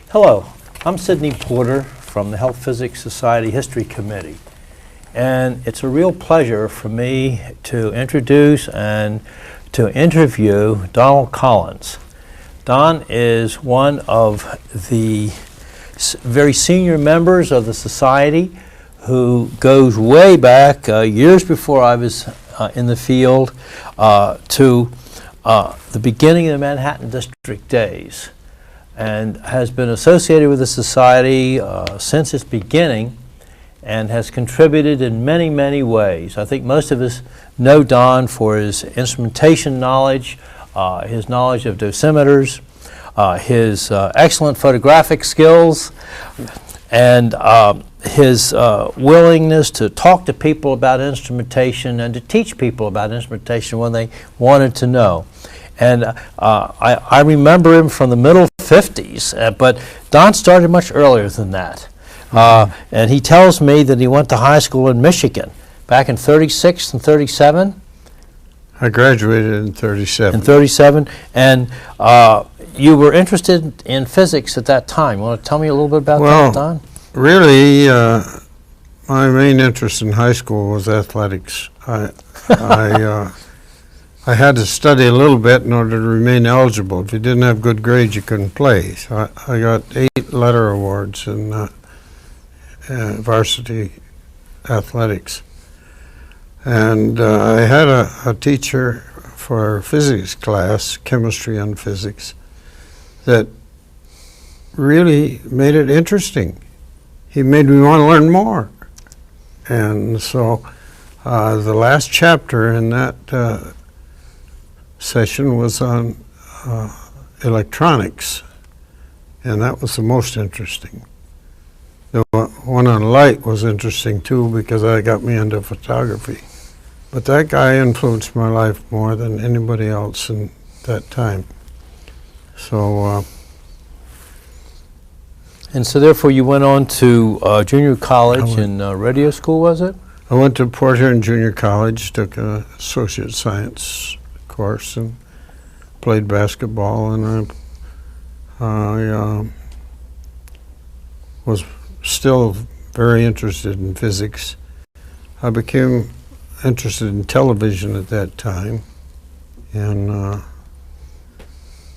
Hello, I'm Sidney Porter from the Health Physics Society History Committee, and it's a real pleasure for me to introduce and to interview Donald Collins. Don is one of the very senior members of the Society who goes way back, years before I was in the field, to the beginning of the Manhattan District days, and has been associated with the Society since its beginning and has contributed in many, many ways. I think most of us know Don for his instrumentation knowledge, his knowledge of dosimeters, his excellent photographic skills, and his willingness to talk to people about instrumentation and to teach people about instrumentation when they wanted to know. And I remember him from the middle 50s, but Don started much earlier than that. And he tells me that he went to high school in Michigan back in 36 and 37. I graduated in 37. In 37, and you were interested in physics at that time. You want to tell me a little bit about that, Don? Really, my main interest in high school was athletics. I had to study a little bit in order to remain eligible. If you didn't have good grades, you couldn't play. So I got 8 letter awards in varsity athletics. And I had a teacher for our physics class, chemistry and physics, that really made it interesting. He made me want to learn more. And so the last chapter in that session was on electronics, and that was the most interesting. The one on light was interesting too, because that got me into photography. But that guy influenced my life more than anybody else in that time. So and so therefore you went on to junior college and radio school, was it? I went to Port Huron Junior College, took an associate science course, and played basketball, and I was still very interested in physics. I became interested in television at that time, and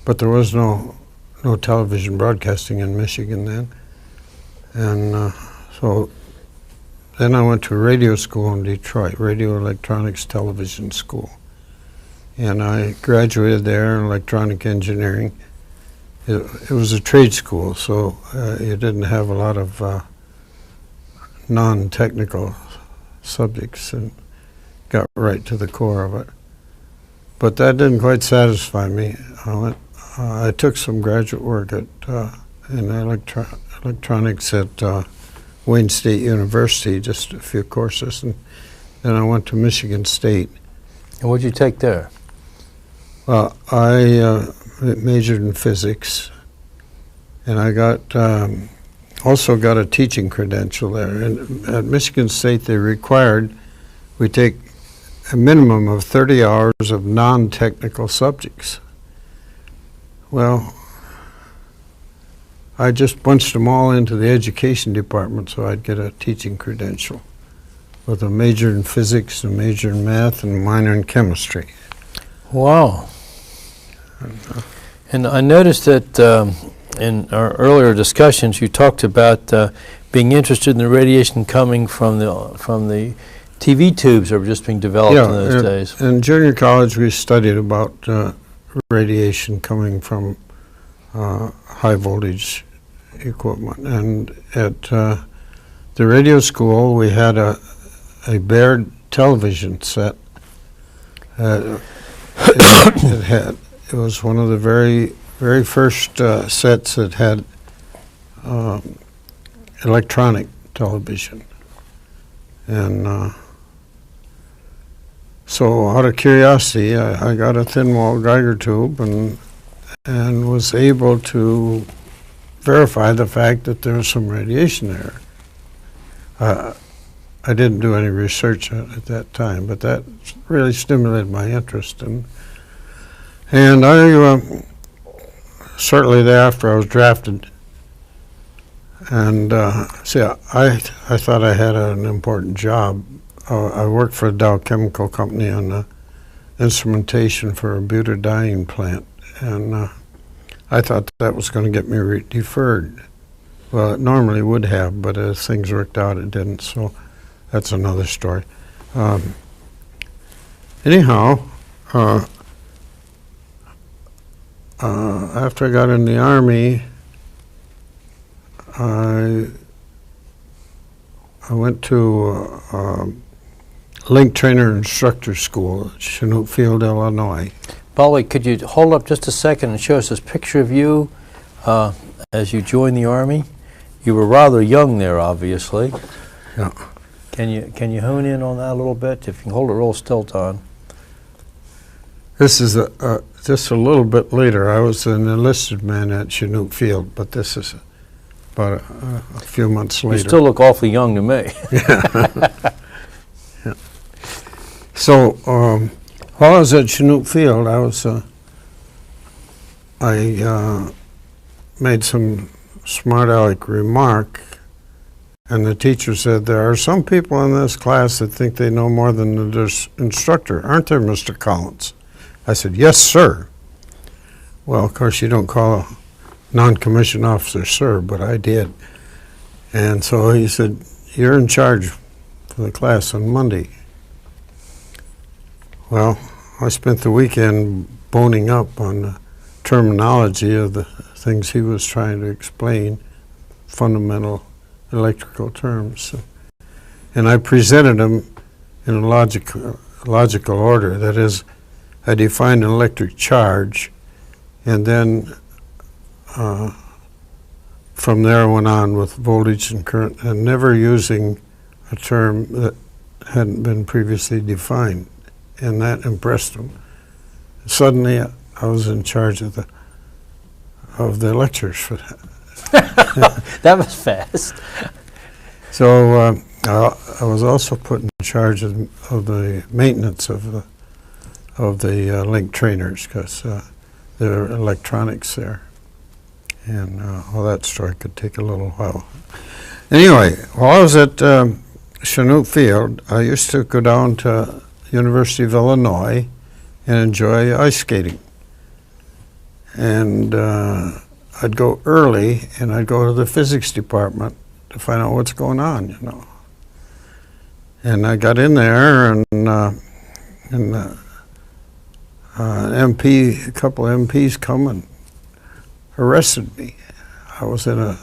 but there was no television broadcasting in Michigan then, and so then I went to radio school in Detroit, Radio Electronics Television School. And I graduated there in electronic engineering. It was a trade school, so you didn't have a lot of non-technical subjects, and got right to the core of it. But that didn't quite satisfy me. I took some graduate work in electronics at Wayne State University, just a few courses, and then I went to Michigan State. And what did you take there? Well, I majored in physics, and I also got a teaching credential there. And at Michigan State, they required we take a minimum of 30 hours of non-technical subjects. Well, I just bunched them all into the education department so I'd get a teaching credential, with a major in physics, a major in math, and a minor in chemistry. Wow. And I noticed that in our earlier discussions you talked about being interested in the radiation coming from the TV tubes that were just being developed in those days. In junior college we studied about radiation coming from high voltage equipment, and at the radio school we had a Baird television set. It was one of the very first sets that had electronic television, and so out of curiosity I got a thin wall Geiger tube and was able to verify the fact that there was some radiation there. I didn't do any research at that time, but that really stimulated my interest, and I shortly thereafter, I was drafted. And see, I thought I had an important job. I worked for a Dow Chemical Company on the instrumentation for a butadiene plant, and I thought that was going to get me deferred. Well, it normally would have, but as things worked out, it didn't, so that's another story. Anyhow, after I got in the Army, I went to Link Trainer Instructor School at Chinook Field, Illinois. Polly, could you hold up just a second and show us this picture of you as you joined the Army? You were rather young there, obviously. Yeah. Can you hone in on that a little bit? If you can hold it real still, Don. This is just a little bit later. I was an enlisted man at Chinook Field, but this is about a few months later. You still look awfully young to me. Yeah. Yeah. So while I was at Chinook Field, I made some smart aleck remark, and the teacher said, "There are some people in this class that think they know more than the instructor, aren't there, Mr. Collins?" I said, "Yes, sir." Well, of course, you don't call a non-commissioned officer sir, but I did. And so he said, "You're in charge for the class on Monday." Well, I spent the weekend boning up on the terminology of the things he was trying to explain, fundamental electrical terms. And I presented them in a logical order. That is, I defined an electric charge, and then from there went on with voltage and current, and never using a term that hadn't been previously defined. And that impressed them. Suddenly, I was in charge of the lectures for that. That was fast. So I was also put in charge of the maintenance of the link trainers, because there are electronics there, and all that story could take a little while. Anyway, while I was at Chinook Field, I used to go down to University of Illinois and enjoy ice skating. And I'd go early, and I'd go to the physics department to find out what's going on, you know. And I got in there, and a couple of MPs come and arrested me. I was in a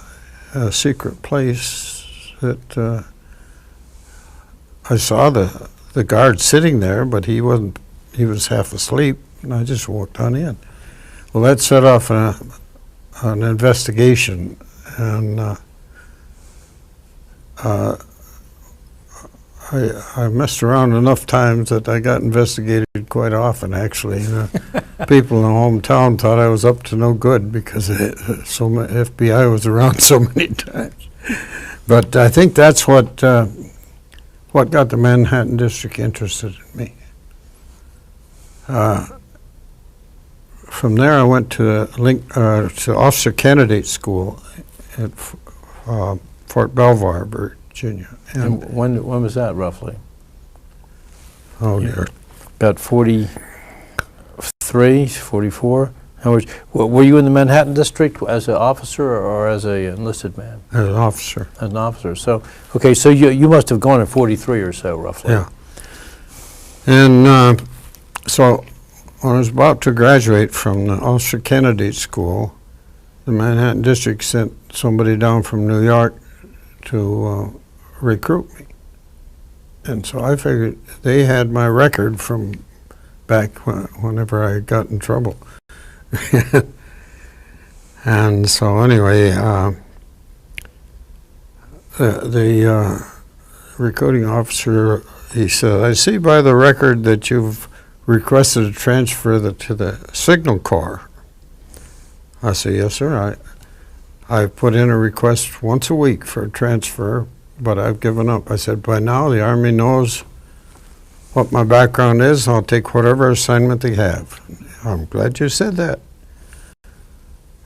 secret place that I saw the guard sitting there, but he wasn't. He was half asleep, and I just walked on in. Well, that set off an investigation, and I messed around enough times that I got investigated quite often, actually. People in the hometown thought I was up to no good because so many FBI was around so many times. But I think that's what got the Manhattan District interested in me. From there, I went to Officer Candidate School at Fort Belvoir, Virginia. And when was that, roughly? Oh, dear. About 43, 44? Were you in the Manhattan District as an officer or as an enlisted man? As an officer. As an officer. So, okay, so you must have gone at 43 or so, roughly. Yeah. And so when I was about to graduate from the Officer Candidate School, the Manhattan District sent somebody down from New York to recruit me. And so I figured they had my record from back whenever I got in trouble. And so anyway, the recruiting officer, he said, "I see by the record that you've requested a transfer to the Signal Corps." I said, "Yes, sir. I put in a request once a week for a transfer, but I've given up." I said, "By now the Army knows what my background is. I'll take whatever assignment they have." "I'm glad you said that."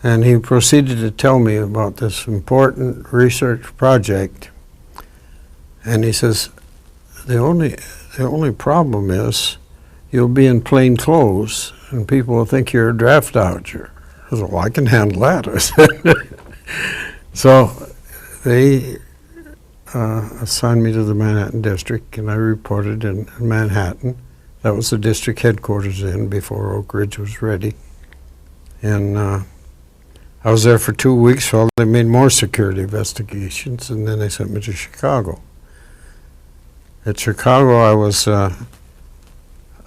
And he proceeded to tell me about this important research project. And he says, the only problem is you'll be in plain clothes and people will think you're a draft dodger. I said, well, I can handle that. I said. So they assigned me to the Manhattan District, and I reported in Manhattan. That was the district headquarters then before Oak Ridge was ready. And I was there for 2 weeks while they made more security investigations, and then they sent me to Chicago. At Chicago, I was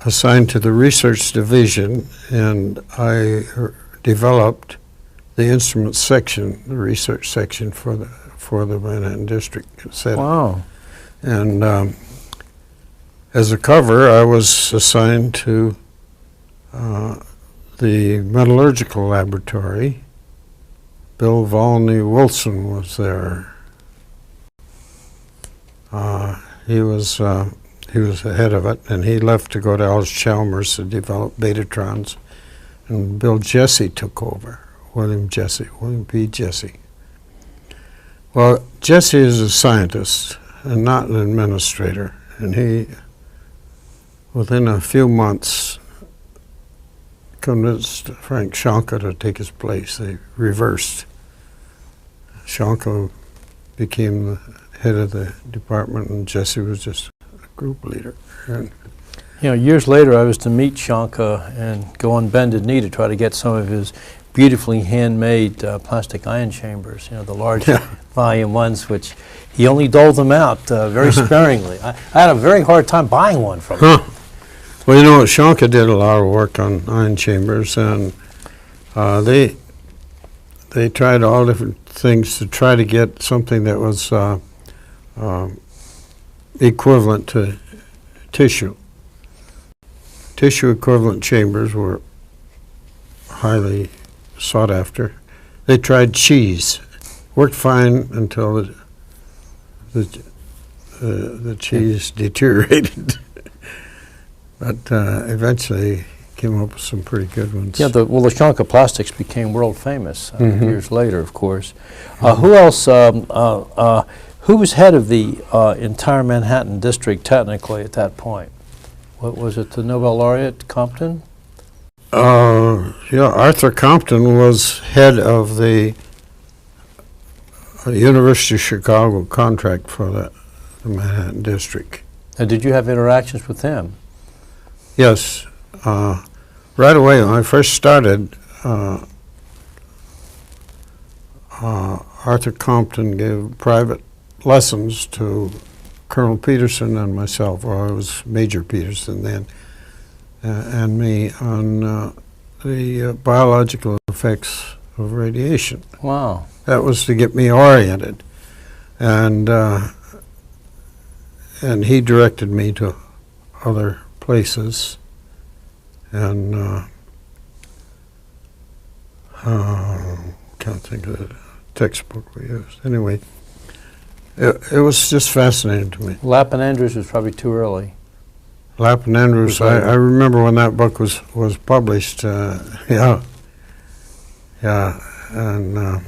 assigned to the research division, and I developed the instruments section, the research section for the Manhattan District setup. Wow. And as a cover, I was assigned to the metallurgical laboratory. Bill Volney Wilson was there. He was the head of it, and he left to go to Alice Chalmers to develop betatrons, and Bill Jesse took over. William P. Jesse. Well, Jesse is a scientist and not an administrator, and he, within a few months, convinced Frank Schonka to take his place. They reversed. Schonka became the head of the department, and Jesse was just a group leader. And You know, years later I was to meet Schonka and go on bended knee to try to get some of his beautifully handmade plastic ion chambers, you know, the large volume ones, which he only doled them out very sparingly. I had a very hard time buying one from him. Well, you know, Schonka did a lot of work on ion chambers, and they tried all different things to try to get something that was equivalent to tissue. Tissue equivalent chambers were highly sought after. They tried cheese. Worked fine until the cheese deteriorated. But eventually came up with some pretty good ones. Yeah, the Schonka plastics became world famous years later, of course. Who else, who was head of the entire Manhattan district technically at that point? What was it, the Nobel laureate, Compton? Yeah, Arthur Compton was head of the University of Chicago contract for the Manhattan district. And did you have interactions with him? Yes. Right away, when I first started, Arthur Compton gave private lessons to Colonel Peterson and myself, or I was Major Peterson then, and me on the biological effects of radiation. Wow. That was to get me oriented, and he directed me to other places, and can't think of the textbook we used. Anyway, it was just fascinating to me. Lapp and Andrews was probably too early. Lapp and Andrews, I remember when that book was published. Yeah, and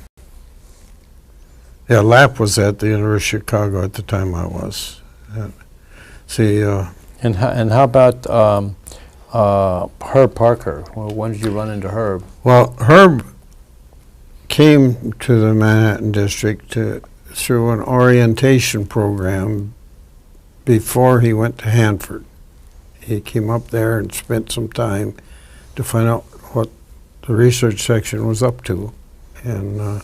Lapp was at the University of Chicago at the time I was. And how about Herb Parker? Well, when did you run into Herb? Well, Herb came to the Manhattan District through an orientation program before he went to Hanford. He came up there and spent some time to find out what the research section was up to, and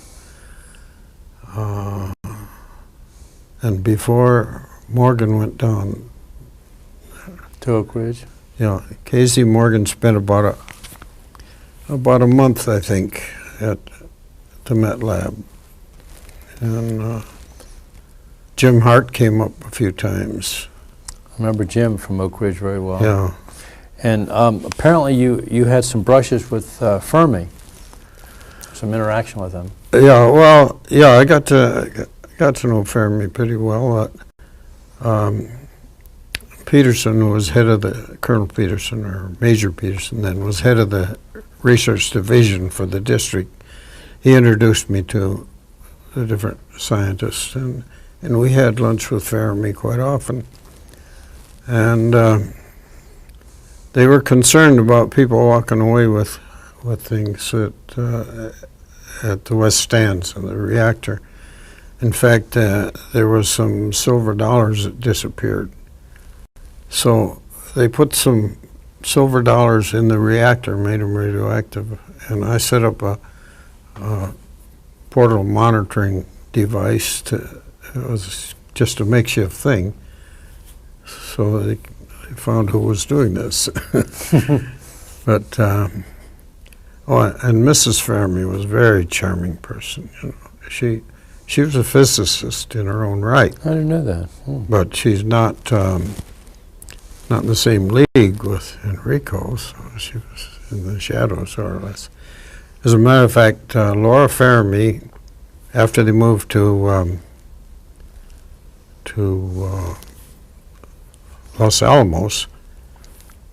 before Morgan went down to Oak Ridge. Yeah, Casey Morgan spent about a month, I think, at the Met Lab, and Jim Hart came up a few times. I remember Jim from Oak Ridge very well. Yeah. And apparently you had some brushes with Fermi, some interaction with him. Yeah, well, yeah, I got to know Fermi pretty well. Peterson, who was head of the, Colonel Peterson, or Major Peterson then, was head of the research division for the district. he introduced me to the different scientists, and we had lunch with Fermi quite often. And they were concerned about people walking away with things at the west stands of the reactor. In fact, there was some silver dollars that disappeared. So they put some silver dollars in the reactor, made them radioactive, and I set up a portal monitoring device. It was just a makeshift thing, so they found who was doing this. But and Mrs. Fermi was a very charming person. You know, she was a physicist in her own right. I didn't know that. But she's not in the same league with Enrico, so she was in the shadows, more or less. As a matter of fact, Laura Fermi, after they moved to Los Alamos,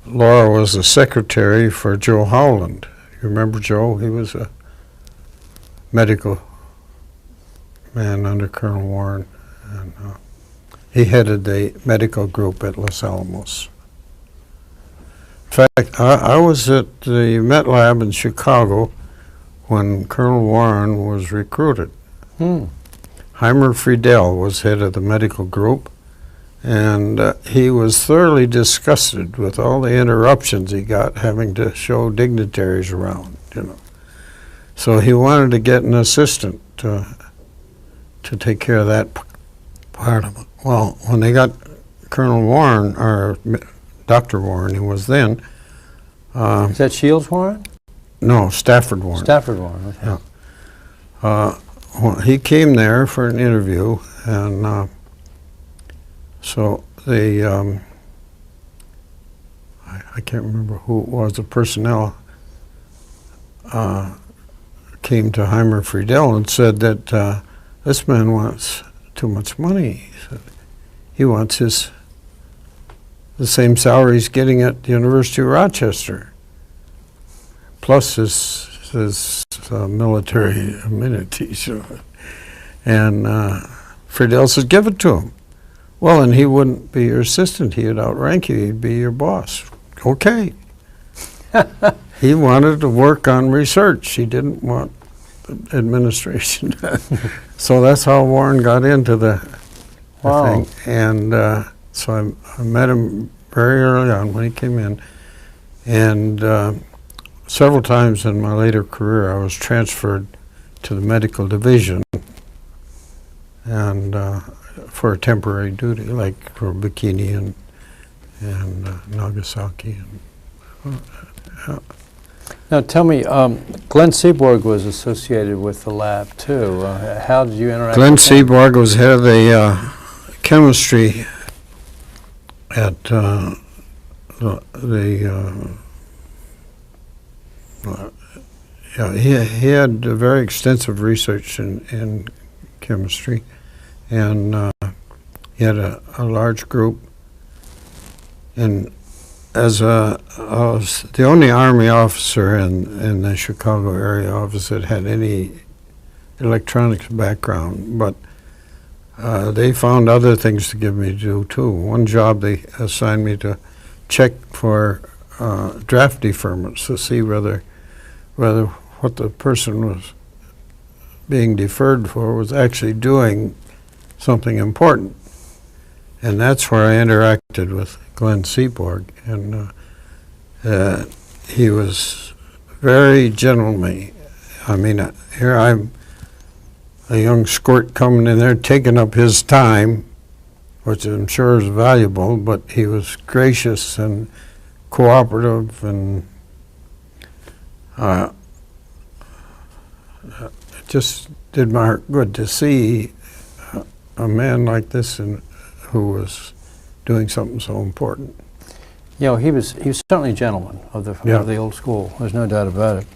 Laura was the secretary for Joe Howland. You remember Joe? He was a medical man under Colonel Warren, and he headed the medical group at Los Alamos. In fact, I was at the Met Lab in Chicago when Colonel Warren was recruited. Heimer Friedel was head of the medical group, and he was thoroughly disgusted with all the interruptions he got having to show dignitaries around, you know. So he wanted to get an assistant to take care of that part of it. Well, when they got Colonel Warren, or Dr. Warren, he was then. Is that Shields Warren? No, Stafford Warren. Stafford Warren, okay. Yeah. Well, he came there for an interview, and so they, I can't remember who it was, the personnel came to Heimer Friedel and said that this man wants too much money. He said he wants the same salary he's getting at the University of Rochester, plus his military amenities. And Friedel said, give it to him. Well, and he wouldn't be your assistant. He'd outrank you. He'd be your boss. Okay. He wanted to work on research. He didn't want administration. So that's how Warren got into the thing. And so I met him very early on when he came in. And several times in my later career, I was transferred to the medical division and for a temporary duty, like for Bikini and Nagasaki. Now tell me, Glenn Seaborg was associated with the lab too. How did you interact Glenn with him? Seaborg was head of the chemistry at he had very extensive research in chemistry, and he had a large group. And as I was the only Army officer in the Chicago area office that had any electronics background, but they found other things to give me to do too. One job they assigned me to check for draft deferments to see whether what the person was being deferred for was actually doing something important. And that's where I interacted with Glenn Seaborg, and he was very gentlemanly. I mean, here I'm a young squirt coming in there, taking up his time, which I'm sure is valuable, but he was gracious and cooperative, and it just did my heart good to see a man like this who was doing something so important. You know, he was certainly a gentleman of the old school. There's no doubt about it.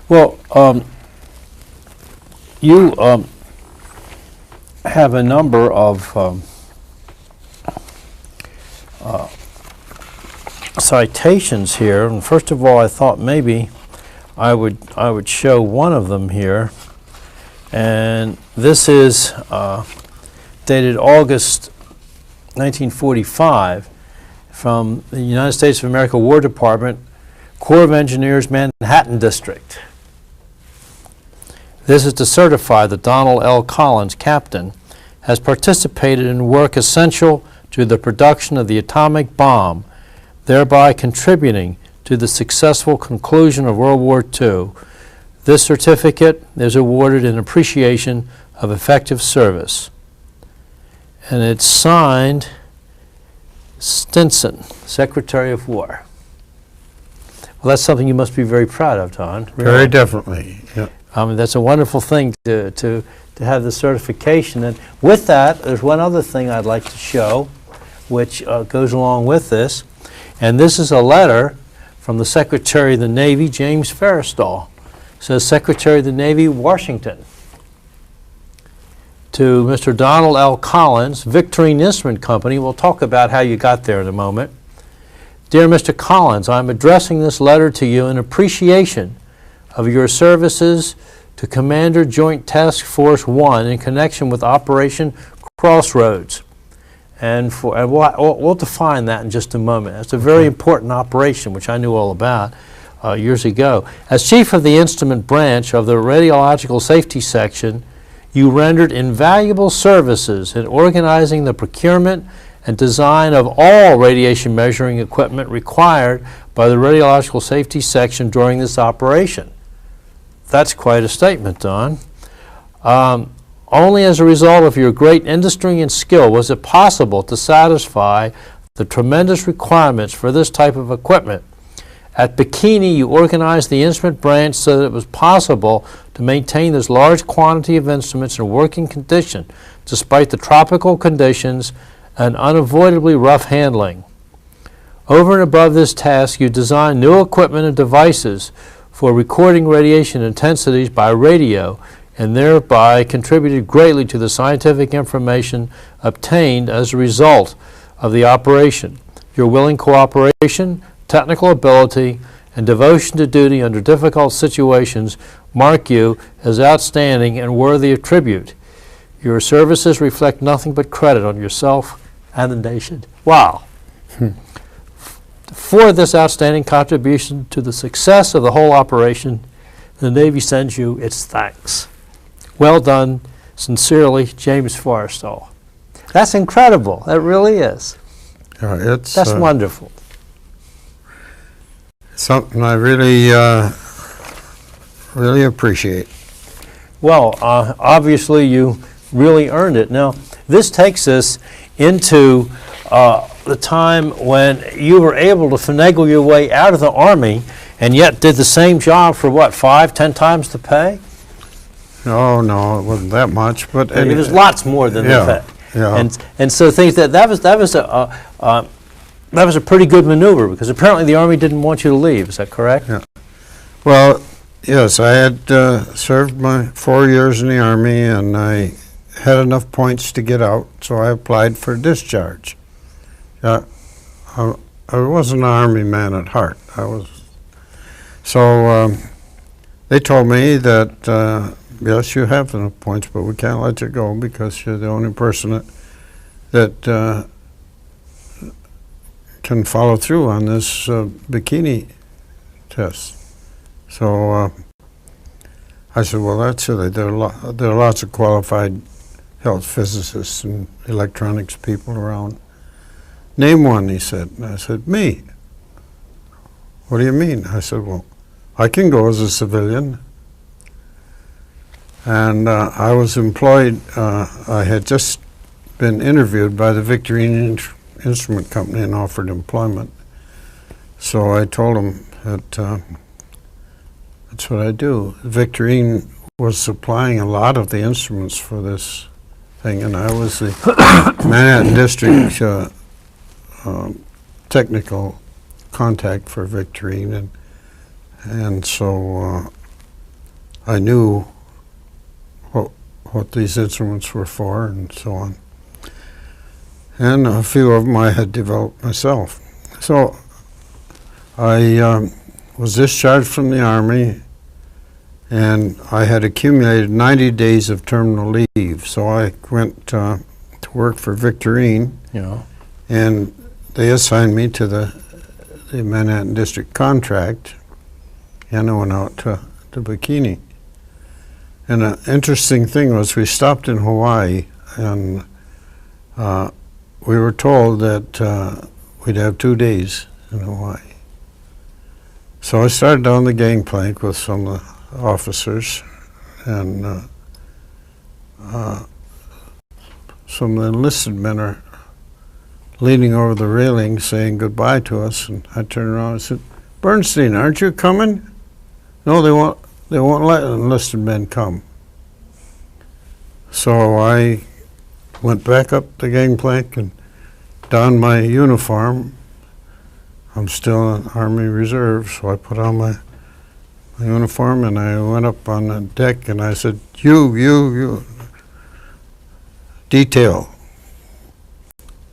Well, you have a number of citations here, and first of all, I thought maybe I would show one of them here, and this is dated August 1945 from the United States of America War Department, Corps of Engineers, Manhattan District. This is to certify that Donald L. Collins, captain, has participated in work essential to the production of the atomic bomb, thereby contributing to the successful conclusion of World War II. This certificate is awarded in appreciation of effective service. And it's signed Stinson, Secretary of War. Well, that's something you must be very proud of, Don. Really. Very definitely. Yeah. That's a wonderful thing to have the certification. And with that, there's one other thing I'd like to show, which goes along with this. And this is a letter from the Secretary of the Navy, James Forrestal. It says, Secretary of the Navy, Washington. To Mr. Donald L. Collins, Victorine Instrument Company. We'll talk about how you got there in a moment. Dear Mr. Collins, I'm addressing this letter to you in appreciation of your services to Commander Joint Task Force 1 in connection with Operation Crossroads. And we'll define that in just a moment. It's a very important operation, which I knew all about years ago. As Chief of the Instrument Branch of the Radiological Safety Section, you rendered invaluable services in organizing the procurement and design of all radiation measuring equipment required by the Radiological Safety Section during this operation. That's quite a statement, Don. Only as a result of your great industry and skill was it possible to satisfy the tremendous requirements for this type of equipment. At Bikini, you organized the instrument branch so that it was possible to maintain this large quantity of instruments in working condition, despite the tropical conditions and unavoidably rough handling. Over and above this task, you designed new equipment and devices for recording radiation intensities by radio, and thereby contributed greatly to the scientific information obtained as a result of the operation. Your willing cooperation, technical ability, and devotion to duty under difficult situations mark you as outstanding and worthy of tribute. Your services reflect nothing but credit on yourself and the nation. Wow. For this outstanding contribution to the success of the whole operation, the Navy sends you its thanks. Well done. Sincerely, James Forrestal. That's incredible. That really is. That's wonderful. Something I really, really appreciate. Well, obviously you really earned it. Now, this takes us into the time when you were able to finagle your way out of the Army and yet did the same job for what, 5-10 times the pay? No, it wasn't that much, but it was lots more than the pay. Yeah. And so things that was a pretty good maneuver, because apparently the Army didn't want you to leave. Is that correct? Yeah. Well, yes, I had served my 4 years in the Army, and I had enough points to get out, so I applied for discharge. I wasn't an Army man at heart. They told me that yes, you have enough points, but we can't let you go because you're the only person that can follow through on this bikini test. So I said, well, that's silly. There are lots of qualified health physicists and electronics people around. Name one, he said. And I said, me. What do you mean? I said, well, I can go as a civilian. And I was employed, I had just been interviewed by the Victorine Instrument Company and offered employment. So I told them that that's what I do. Victorine was supplying a lot of the instruments for this thing, and I was the Manhattan District technical contact for Victorine, and so I knew what these instruments were for and so on. And a few of them I had developed myself. So I was discharged from the Army And I had accumulated 90 days of terminal leave, so I went to work for Victorine, Yeah. and they assigned me to the Manhattan District contract, and I went out to Bikini. And an interesting thing was we stopped in Hawaii, and we were told that we'd have 2 days in Hawaii. So I started on the gangplank with some of the officers, and some of the enlisted men are leaning over the railing saying goodbye to us, and I turned around and said, "Bernstein, aren't you coming?" "No, they won't let enlisted men come." So I went back up the gangplank and donned my uniform. I'm still in Army Reserve, so I put on my uniform and I went up on the deck and I said, you, detail,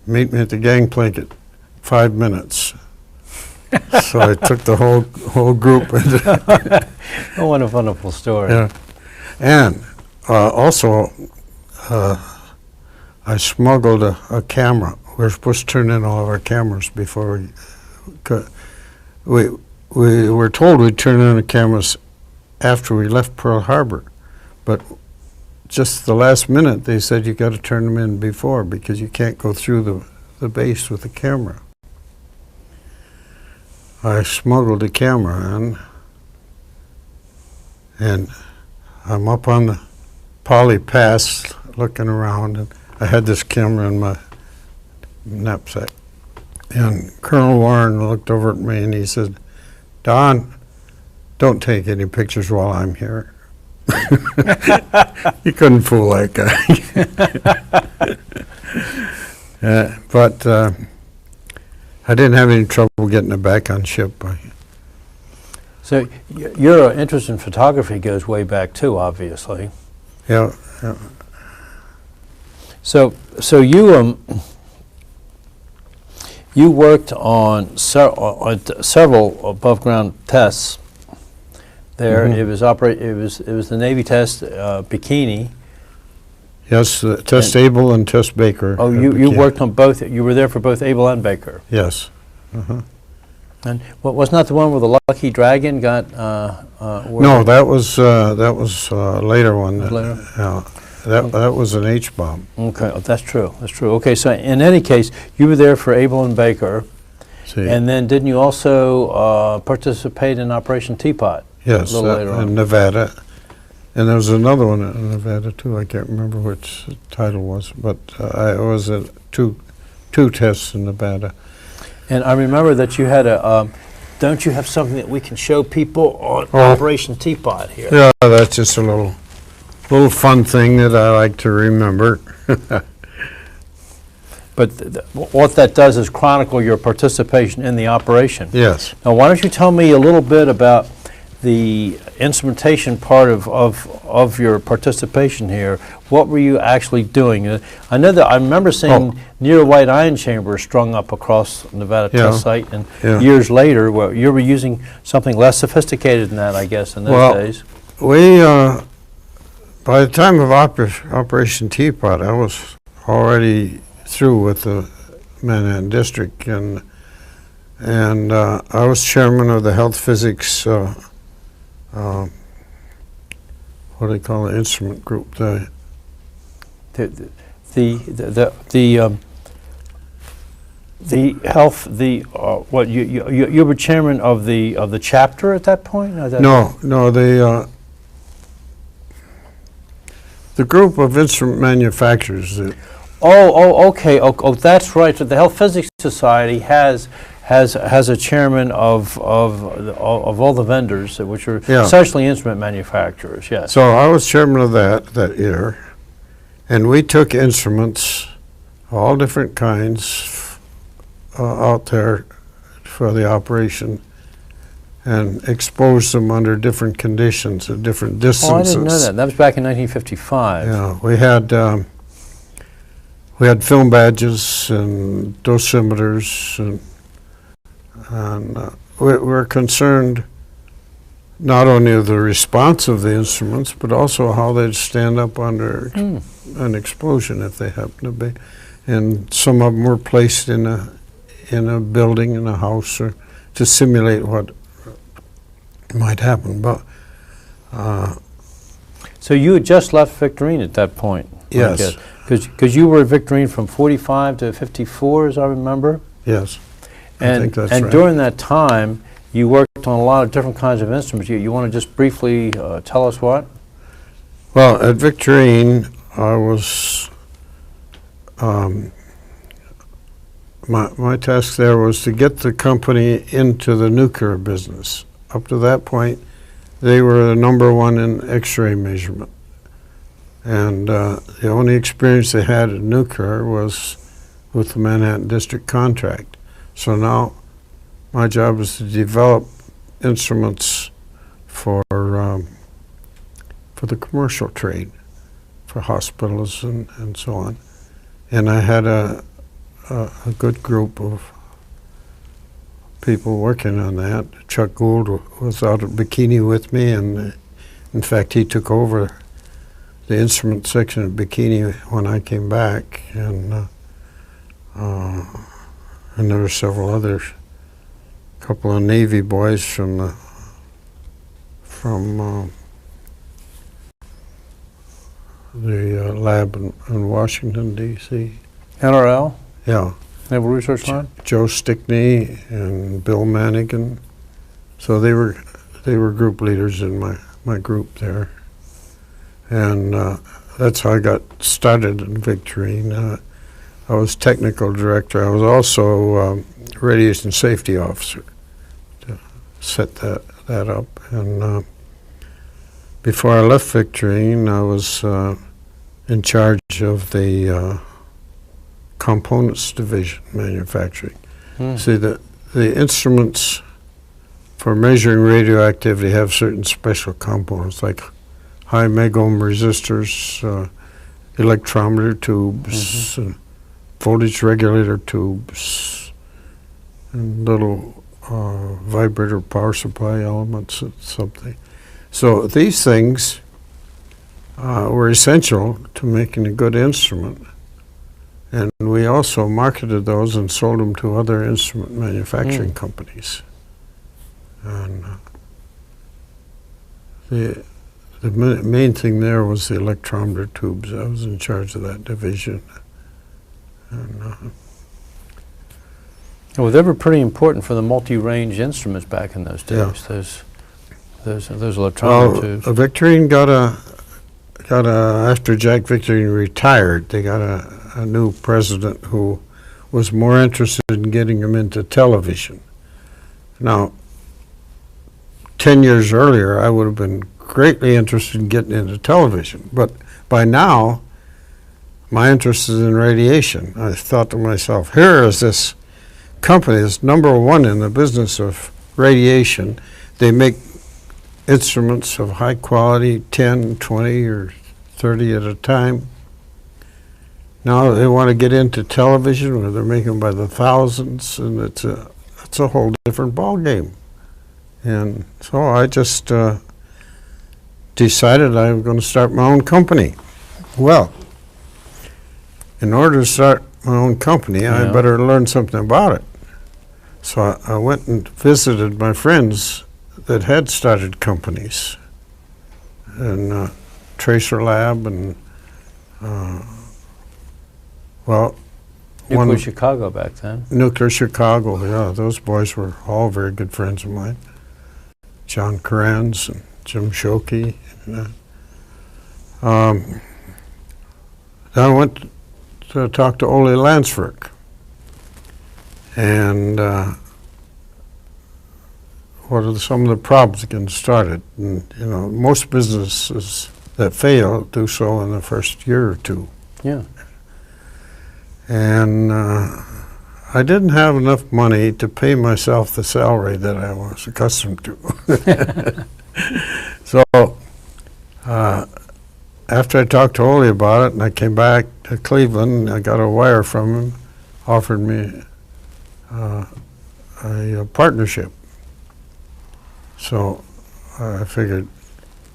meet me at the gangplank at 5 minutes. So I took the whole group. Oh, what a wonderful story. Yeah. And also, I smuggled a camera. We were supposed to turn in all of our cameras before we were told we'd turn in the cameras after we left Pearl Harbor, but just the last minute they said you got to turn them in before because you can't go through the base with the camera. I smuggled a camera in, and I'm up on the Poly Pass looking around, and I had this camera in my knapsack. And Colonel Warren looked over at me and he said, "Don, don't take any pictures while I'm here." You couldn't fool that guy. But I didn't have any trouble getting it back on ship. So your interest in photography goes way back too, obviously. Yeah. So you worked on several above ground tests there. Mm-hmm. It was the Navy test, Bikini. Yes, Test Able and Test Baker. Oh, you worked on both. You were there for both Able and Baker. Yes. And wasn't that the one where the Lucky Dragon got? No, that was later one. Later? Yeah, that was an H bomb. Okay, that's true. That's true. Okay, so in any case, you were there for Able and Baker, and then didn't you also participate in Operation Teapot? Yes, a little later on. In Nevada, and there was another one in Nevada too. I can't remember which the title was, but I was at two tests in Nevada. And I remember that you had a. Don't you have something that we can show people on Operation Teapot here? Yeah, that's just a little fun thing that I like to remember. But what that does is chronicle your participation in the operation. Yes. Now, why don't you tell me a little bit about the instrumentation part of your participation here? What were you actually doing? I know that I remember seeing near White Iron Chamber strung up across Nevada test site, and years later, well, you were using something less sophisticated than that, I guess, in those days. We, by the time of Operation Teapot, I was already through with the Manhattan District, and I was chairman of the Health Physics. What do they call the instrument group? You were chairman of the chapter at that point? No, the group of instrument manufacturers. Okay. That's right. So the Health Physics Society has a chairman of all the vendors, which are essentially instrument manufacturers. Yes. So I was chairman of that year, and we took instruments, all different kinds, out there for the operation, and exposed them under different conditions at different distances. Oh, I didn't know that. That was back in 1955. Yeah, we had film badges and dosimeters, and we were concerned not only the response of the instruments, but also how they'd stand up under an explosion if they happen to be. And some of them were placed in a building, in a house, or to simulate what might happen. But so you had just left Victorine at that point? yes. Because you were at Victorine from 45 to 54, as I remember? Yes. I think that's and right. during that time, you worked on a lot of different kinds of instruments. You want to just briefly tell us what? Well, at Victorine, I was, my task there was to get the company into the nuclear business. Up to that point, they were the number one in X-ray measurement. And the only experience they had in nuclear was with the Manhattan District contract. So now my job is to develop instruments for the commercial trade, for hospitals and so on. And I had a good group of people working on that. Chuck Gould was out at Bikini with me, and in fact he took over the instrument section of Bikini when I came back, and there were several others, a couple of Navy boys from the lab in Washington, D.C. NRL? Yeah. Naval Research Line? Joe Stickney and Bill Manigan. So they were group leaders in my group there. And that's how I got started in Victorine. I was technical director. I was also radiation safety officer to set that up. And before I left Victorine, I was in charge of the components division manufacturing. See, the instruments for measuring radioactivity have certain special components, like high megohm resistors, electrometer tubes, voltage regulator tubes, and little vibrator power supply elements and something. So these things were essential to making a good instrument. And we also marketed those and sold them to other instrument manufacturing companies. And the main thing there was the electrometer tubes. I was in charge of that division. And, well, they were pretty important for the multi-range instruments back in those days. Yeah. Those electrometer tubes. Victorine got after Jack Victorine retired, they got a new president who was more interested in getting them into television. Now, 10 years earlier, I would have been greatly interested in getting into television, but by now, my interest is in radiation. I thought to myself, here is this company that's number one in the business of radiation. They make instruments of high quality, 10, 20, or 30 at a time. Now they want to get into television where they're making by the thousands, and it's a whole different ball game. And so I just decided I was going to start my own company. Well, in order to start my own company, I better learn something about it. So I went and visited my friends that had started companies, and Tracer Lab, and Nuclear Chicago back then. Nuclear Chicago, yeah, those boys were all very good friends of mine. John Kranz and Jim Shockey. Then I went to talk to Ole Landsverk, and what are some of the problems getting started? And, you know, most businesses that fail do so in the first year or two. Yeah. And I didn't have enough money to pay myself the salary that I was accustomed to. So after I talked to Ole about it, and I came back to Cleveland, I got a wire from him, offered me a partnership. So I figured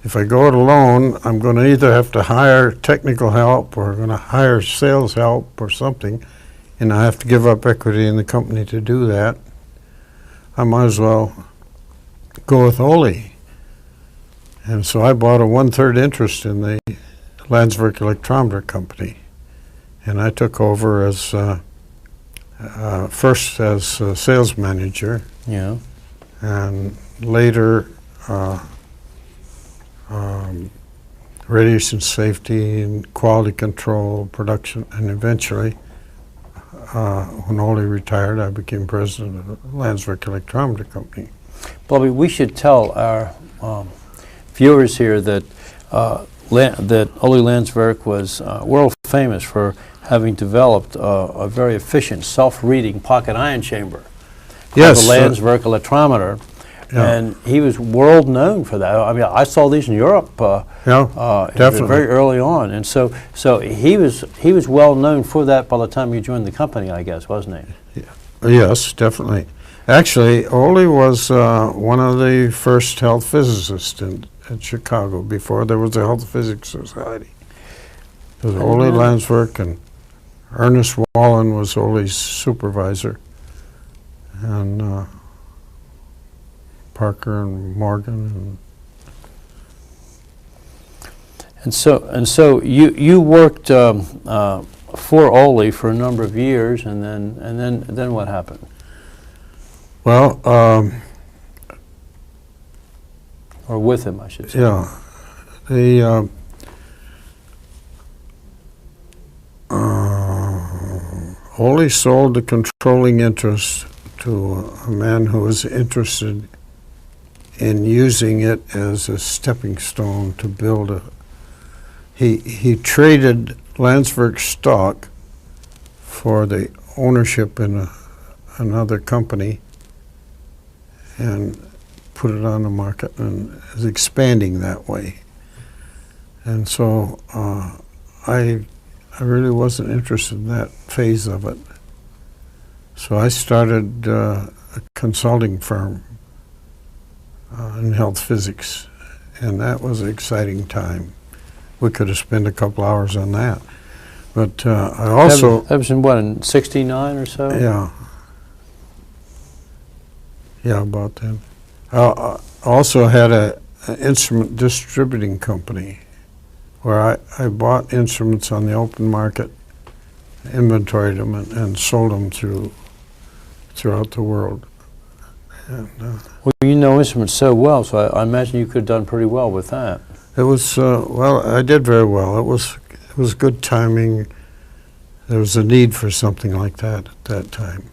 if I go it alone, I'm going to either have to hire technical help or I'm going to hire sales help or something, and I have to give up equity in the company to do that. I might as well go with Ole. And so I bought a 1/3 interest in the Landsverk Electrometer Company. And I took over as first as sales manager, Yeah. and later radiation safety and quality control, production, and eventually, when Ole retired, I became president of the Landsverk Electrometer Company. Bobby, we should tell our viewers here that that Ole Landsverk was world famous for having developed a very efficient self-reading pocket ion chamber called the Landsverk Electrometer. Yeah. And he was world known for that. I mean, I saw these in Europe definitely. very early on. And so he was well known for that by the time you joined the company, I guess, wasn't he? Yeah. Yes, definitely. Actually, Ole was one of the first health physicists in Chicago before there was a Health Physics Society. There was Ole Landsverk, and Ernest Wallen was Ole's supervisor, and Parker and Morgan. And so you worked for Ole for a number of years, and then what happened? Well, or with him, I should say. yeah, the Ole sold the controlling interest to a man who was interested in using it as a stepping stone to build a. He traded Landsverk stock for the ownership in another company and put it on the market, and is expanding that way. And so I really wasn't interested in that phase of it. So I started a consulting firm in health physics, and that was an exciting time. We could have spent a couple hours on that. But I also... That was in what, in 69 or so? Yeah. Yeah, about then. I also had an instrument distributing company where I bought instruments on the open market, inventoried them, and sold them throughout the world. And, well, you know instruments so well, so I imagine you could have done pretty well with that. it was, well, I did very well. It was good timing. There was a need for something like that at that time.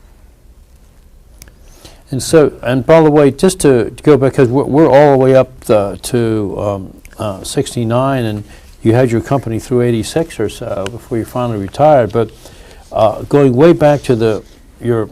And so, and by the way, just to go back, because we're all the way up to 69, and you had your company through 86 or so before you finally retired. But going way back to your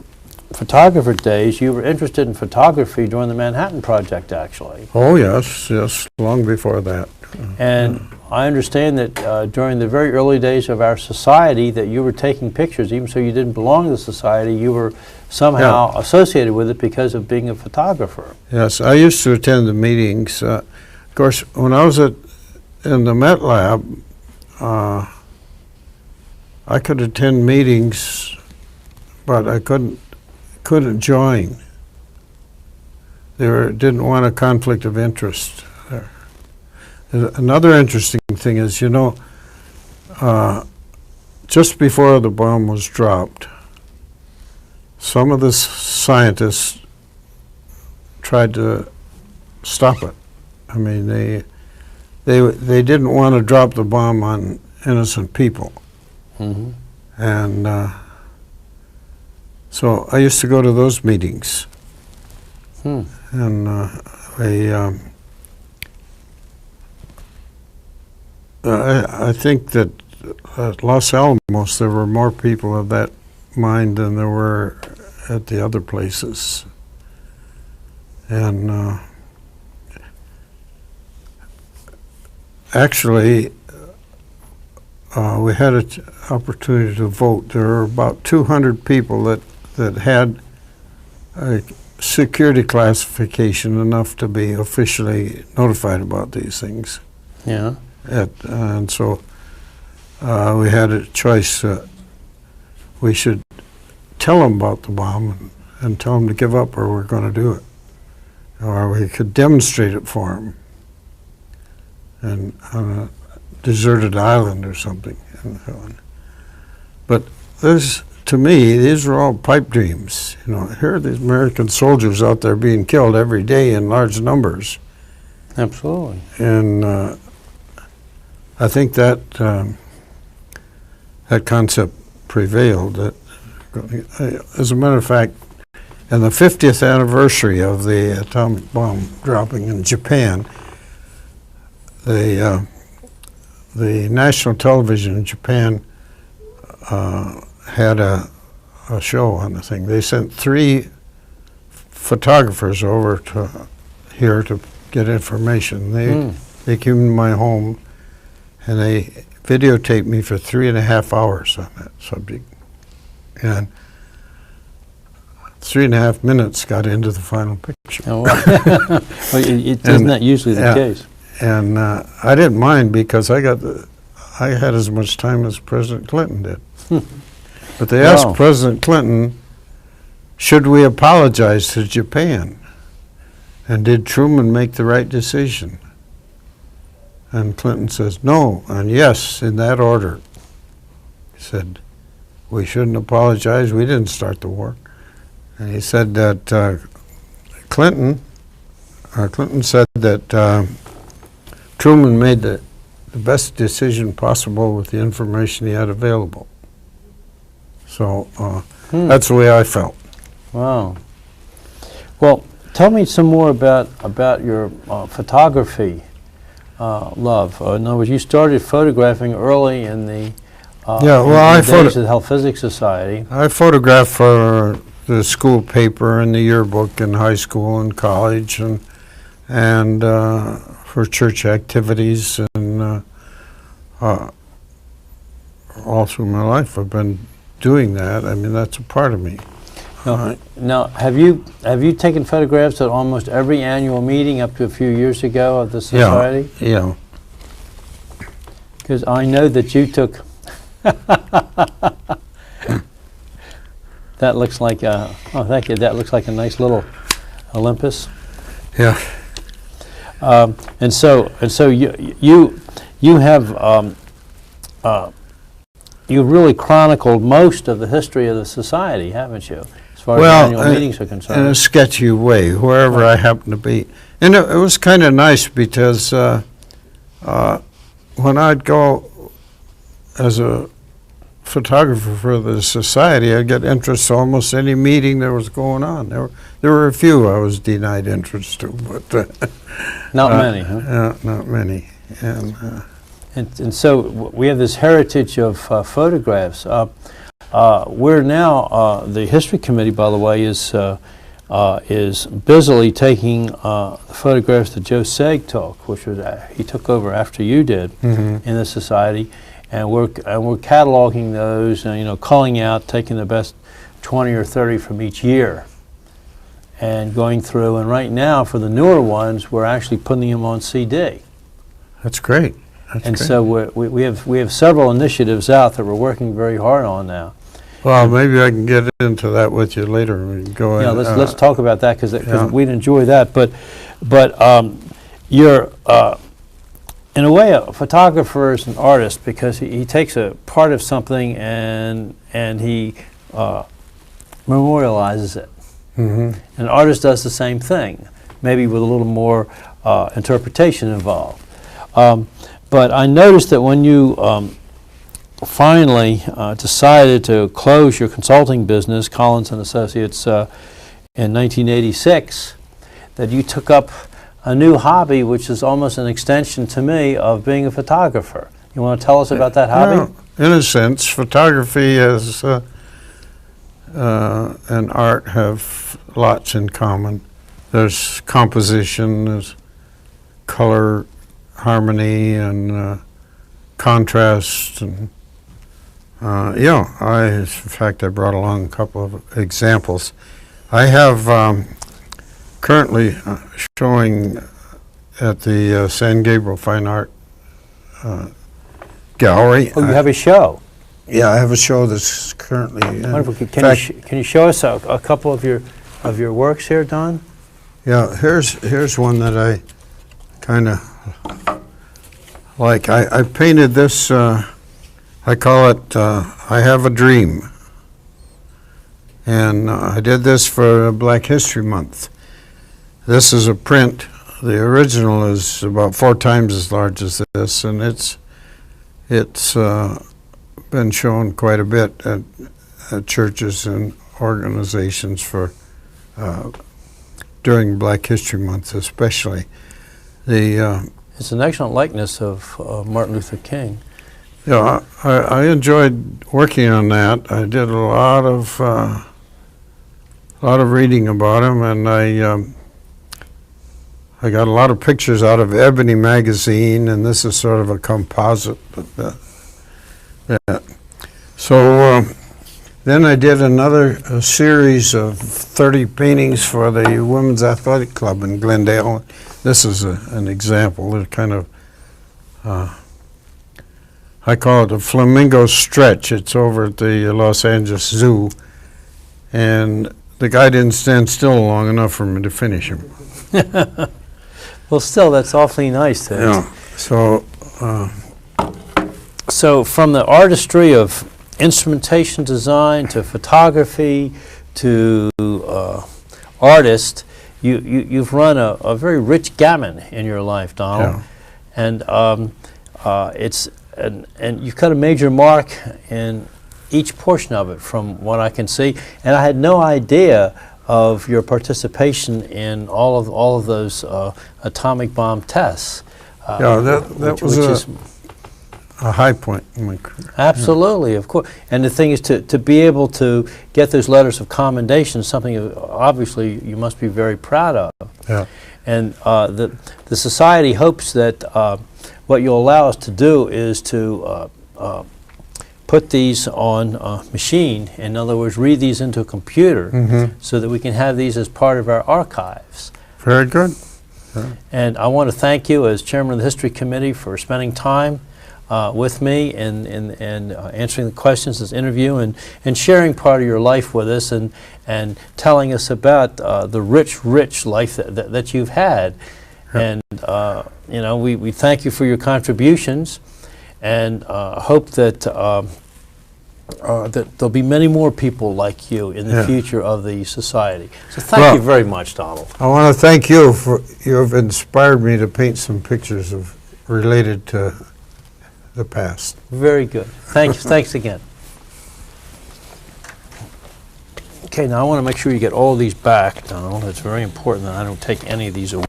photographer days, you were interested in photography during the Manhattan Project, actually. Oh, yes, long before that. And I understand that during the very early days of our society that you were taking pictures, even so you didn't belong to the society, you were somehow associated with it because of being a photographer. Yes, I used to attend the meetings. Of course, when I was in the Met Lab, I could attend meetings, but I couldn't join. They didn't want a conflict of interest there. Another interesting thing is, you know, just before the bomb was dropped, some of the scientists tried to stop it. I mean, they didn't want to drop the bomb on innocent people. Mm-hmm. And so I used to go to those meetings. And I think that at Los Alamos there were more people of that mind than there were at the other places. And actually, we had an opportunity to vote. There were about 200 people that had a security classification enough to be officially notified about these things. Yeah. And so we had a choice. We should tell them about the bomb and tell them to give up, or we're going to do it. Or we could demonstrate it for them, and on a deserted island or something. And so on. But to me, these are all pipe dreams. You know, here are these American soldiers out there being killed every day in large numbers. Absolutely. And I think that that concept prevailed. That, as a matter of fact, in the 50th anniversary of the atomic bomb dropping in Japan, the national television in Japan had a show on the thing. They sent 3 photographers over to here to get information. They came to my home and they videotaped me for 3.5 hours on that subject. And 3.5 minutes got into the final picture. Oh, well, isn't that usually the case? And I didn't mind because I had as much time as President Clinton did. But they asked President Clinton, should we apologize to Japan? And did Truman make the right decision? And Clinton says no and yes in that order. He said, we shouldn't apologize, we didn't start the war. And he said that Clinton said that Truman made the best decision possible with the information he had available. So that's the way I felt. Wow. Well, tell me some more about your photography love. In other words, you started photographing early in the days of the Health Physics Society. I photographed for the school paper and the yearbook in high school and college, and for church activities, and all through my life I've been doing that. I mean, that's a part of me. Now, have you taken photographs at almost every annual meeting up to a few years ago of the society? Yeah. Because I know that you took. That looks like thank you. That looks like a nice little Olympus. Yeah. And so you have you've really chronicled most of the history of the society, haven't you? As far as annual meetings are concerned. In a sketchy way, wherever I happen to be. And it was kind of nice because when I'd go as a photographer for the society, I'd get interest to almost any meeting that was going on. There were a few I was denied interest to, but not many, huh? Not many. And so we have this heritage of photographs. We're now the history committee, by the way, is busily taking the photographs that Joe Seg took, which was he took over after you did in the society, and we're cataloging those, and culling out, taking the best 20 or 30 from each year, and going through. And right now, for the newer ones, we're actually putting them on CD. That's great. And so we have several initiatives out that we're working very hard on now. Well, maybe I can get into that with you later. We can go. Yeah, let's talk about that because we'd enjoy that. But you're in a way a photographer is an artist because he takes a part of something and he memorializes it. Mm-hmm. An artist does the same thing, maybe with a little more interpretation involved. But I noticed that when you finally decided to close your consulting business, Collins and Associates, in 1986, that you took up a new hobby, which is almost an extension to me of being a photographer. You want to tell us about that hobby? Well, in a sense, photography and art have lots in common. There's composition, there's color, harmony, and contrast, and in fact I brought along a couple of examples. I have currently showing at the San Gabriel Fine Art Gallery. Oh, you have a show. Yeah, I have a show that's currently. Wonderful. Can you show us a couple of your works here, Don? Yeah, here's one that I kind of like. I painted this. I call it "I Have a Dream," and I did this for Black History Month. This is a print. The original is about 4 times as large as this, and it's been shown quite a bit at churches and organizations for during Black History Month, especially. It's an excellent likeness of Martin Luther King. Yeah, I enjoyed working on that. I did a lot of reading about him, and I got a lot of pictures out of Ebony magazine, and this is sort of a composite. So then I did another series of 30 paintings for the Women's Athletic Club in Glendale. This is an example. They're kind of, I call it a flamingo stretch. It's over at the Los Angeles Zoo, and the guy didn't stand still long enough for me to finish him. Well, still, that's awfully nice. Yeah. So from the artistry of instrumentation design to photography to artist, you've run a very rich gamut in your life, Donald. Yeah. And you've got a major mark in each portion of it, from what I can see. And I had no idea of your participation in all of those atomic bomb tests. Yeah, that was a high point in my career. Absolutely, of course. And the thing is, to be able to get those letters of commendation, something obviously you must be very proud of. Yeah. And the Society hopes that what you'll allow us to do is to put these on a machine. In other words, read these into a computer, so that we can have these as part of our archives. Very good. Yeah. And I want to thank you as chairman of the History Committee for spending time with me and answering the questions, this interview, and sharing part of your life with us, and telling us about the rich life that you've had. Yeah. And we thank you for your contributions, and hope that that there'll be many more people like you in the future of the Society. So thank you very much, Donald. I want to thank you for, you have inspired me to paint some pictures related to the past. Very good. Thanks again. Okay, now I want to make sure you get all these back, Donald. It's very important that I don't take any of these away.